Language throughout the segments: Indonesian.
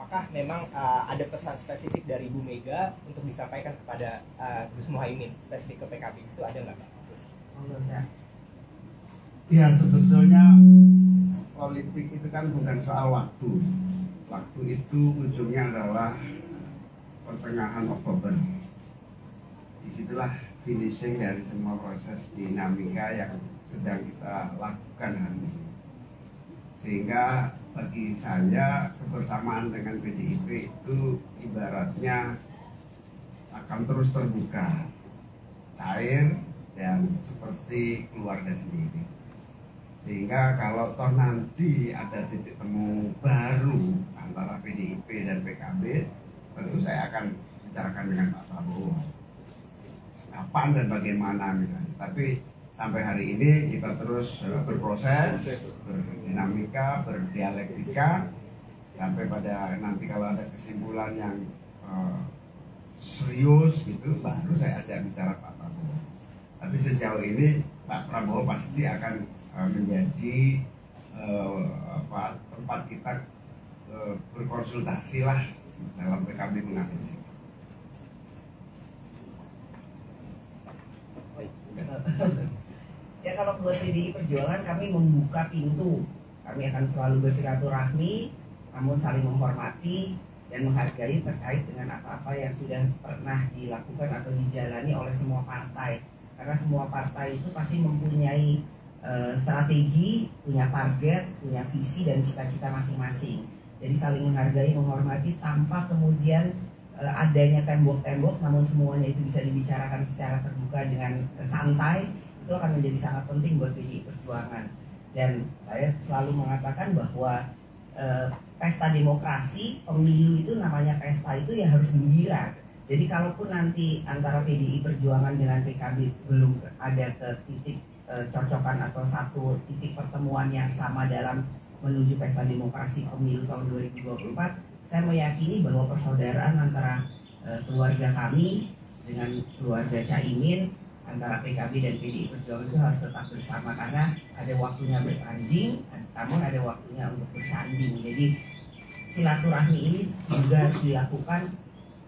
apakah memang ada pesan spesifik dari Bu Mega untuk disampaikan kepada Gus Muhaimin spesifik ke PKB, itu ada nggak Pak? Ya, sebetulnya politik itu kan bukan soal waktu. Waktu itu ujungnya adalah pertengahan Oktober. Disitulah finishing dari semua proses dinamika yang sedang kita lakukan hari ini. Sehingga bagi saya kebersamaan dengan PDIP itu ibaratnya akan terus terbuka, cair, dan seperti keluarga sendiri. Sehingga kalau toh nanti ada titik temu baru antara PDIP dan PKB, tentu saya akan bicarakan dengan Pak Prabowo kapan dan bagaimana misalnya. Tapi sampai hari ini kita terus berproses, berdinamika, berdialektika, sampai pada nanti kalau ada kesimpulan yang serius gitu, baru saya ajak bicara Pak Prabowo. Tapi sejauh ini Pak Prabowo pasti akan menjadi tempat kita berkonsultasi lah dalam PKB mengambil sikap. Ya, kalau buat PDI Perjuangan kami membuka pintu, kami akan selalu bersilaturahmi, namun saling menghormati dan menghargai terkait dengan apa-apa yang sudah pernah dilakukan atau dijalani oleh semua partai. Karena semua partai itu pasti mempunyai strategi, punya target, punya visi dan cita-cita masing-masing. Jadi saling menghargai, menghormati tanpa kemudian adanya tembok-tembok, namun semuanya itu bisa dibicarakan secara terbuka dengan santai. Itu akan menjadi sangat penting buat PDI Perjuangan. Dan saya selalu mengatakan bahwa pesta demokrasi, pemilu itu namanya pesta itu ya harus gembira. Jadi kalaupun nanti antara PDI Perjuangan dengan PKB belum ada ke titik cocokan atau satu titik pertemuan yang sama dalam menuju pesta demokrasi pemilu tahun 2024, saya meyakini bahwa persaudaraan antara keluarga kami dengan keluarga Caimin, antara PKB dan PDI Perjuangan itu harus tetap bersama, karena ada waktunya bertanding, namun ada waktunya untuk bersanding. Jadi silaturahmi ini juga harus dilakukan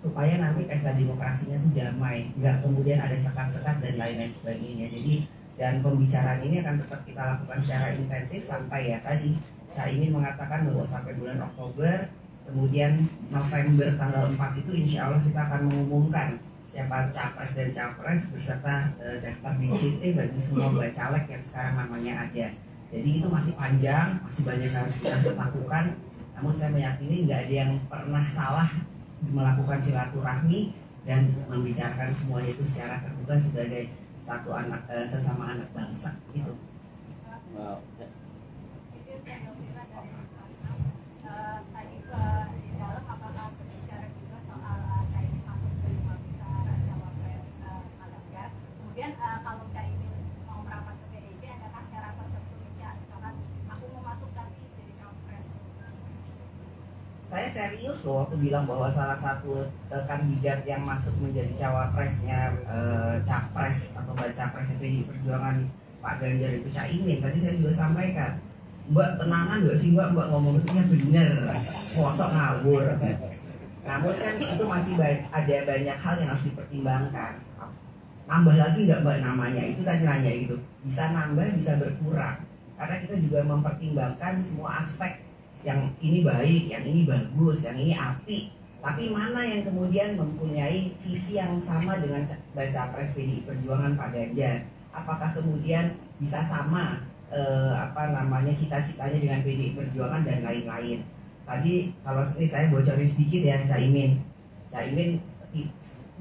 supaya nanti pesta demokrasinya itu damai, nggak kemudian ada sekat-sekat dan lain-lain sebagainya. Jadi dan pembicaraan ini akan tetap kita lakukan secara intensif sampai ya tadi Caimin mengatakan bahwa sampai bulan Oktober, kemudian November tanggal 4 itu insya Allah kita akan mengumumkan siapa capres dan capres beserta daftar DCT bagi semua bacalek yang sekarang namanya ada. Jadi itu masih panjang, masih banyak yang harus kita lakukan. Namun saya meyakini nggak ada yang pernah salah melakukan silaturahmi dan membicarakan semuanya itu secara terbuka sebagai satu anak sesama anak bangsa itu. Wow. Tadi di dalam apakah berbicara juga soal Caimin masuk ke 5 besar cawapres Ganjar. Kemudian kalau Caimin mau merapat ke PDIP, adakah syarat tertentu misalkan aku mau masuk tapi jadi cawapres? Saya serius loh waktu bilang bahwa salah satu kandidat yang masuk menjadi cawapresnya capres atau baca pres PDI Perjuangan Pak Ganjar itu Caimin. Tadi saya juga sampaikan, Mbak tenangan gak sih Mbak ngomongnya bener, kosok ngawur. Namun kan itu masih ada banyak hal yang harus dipertimbangkan. Nambah lagi nggak Mbak namanya? Itu tadi nanya gitu. Bisa nambah, bisa berkurang. Karena kita juga mempertimbangkan semua aspek. Yang ini baik, yang ini bagus, yang ini api. Tapi mana yang kemudian mempunyai visi yang sama dengan baca pres PDI Perjuangan Pak Ganjar? Apakah kemudian bisa sama cita-citanya dengan PDI Perjuangan dan lain-lain? Tadi kalau ini saya bocorin sedikit ya, Caimin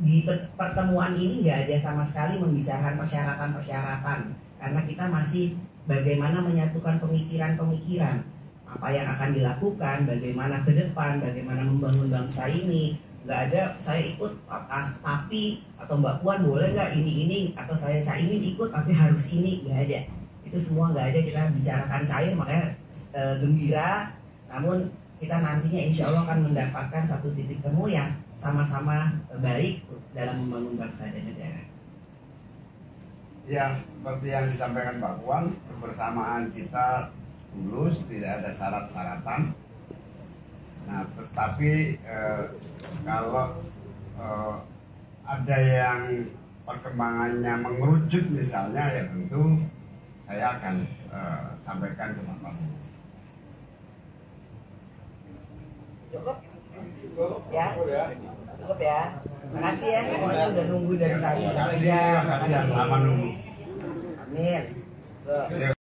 di pertemuan ini nggak ada sama sekali membicarakan persyaratan-persyaratan, karena kita masih bagaimana menyatukan pemikiran-pemikiran. Apa yang akan dilakukan, bagaimana ke depan, bagaimana membangun bangsa ini. Nggak ada saya ikut tapi atau Mbak Puan boleh nggak ini atau saya Caimin ikut tapi harus ini, nggak ada. Itu semua nggak ada, kita bicarakan cair, makanya gembira. Namun kita nantinya insya Allah akan mendapatkan satu titik temu yang sama-sama baik dalam membangun bangsa dan negara. Ya, seperti yang disampaikan Pak Puan, kebersamaan kita tulus, tidak ada syarat-syaratan. Nah, Tapi kalau ada yang perkembangannya mengerucut misalnya, ya tentu saya akan sampaikan ke Bapak. Cukup? Ya? Cukup ya? Makasih ya semuanya udah nunggu dari tadi. Terima kasih yang lama nunggu. Amin.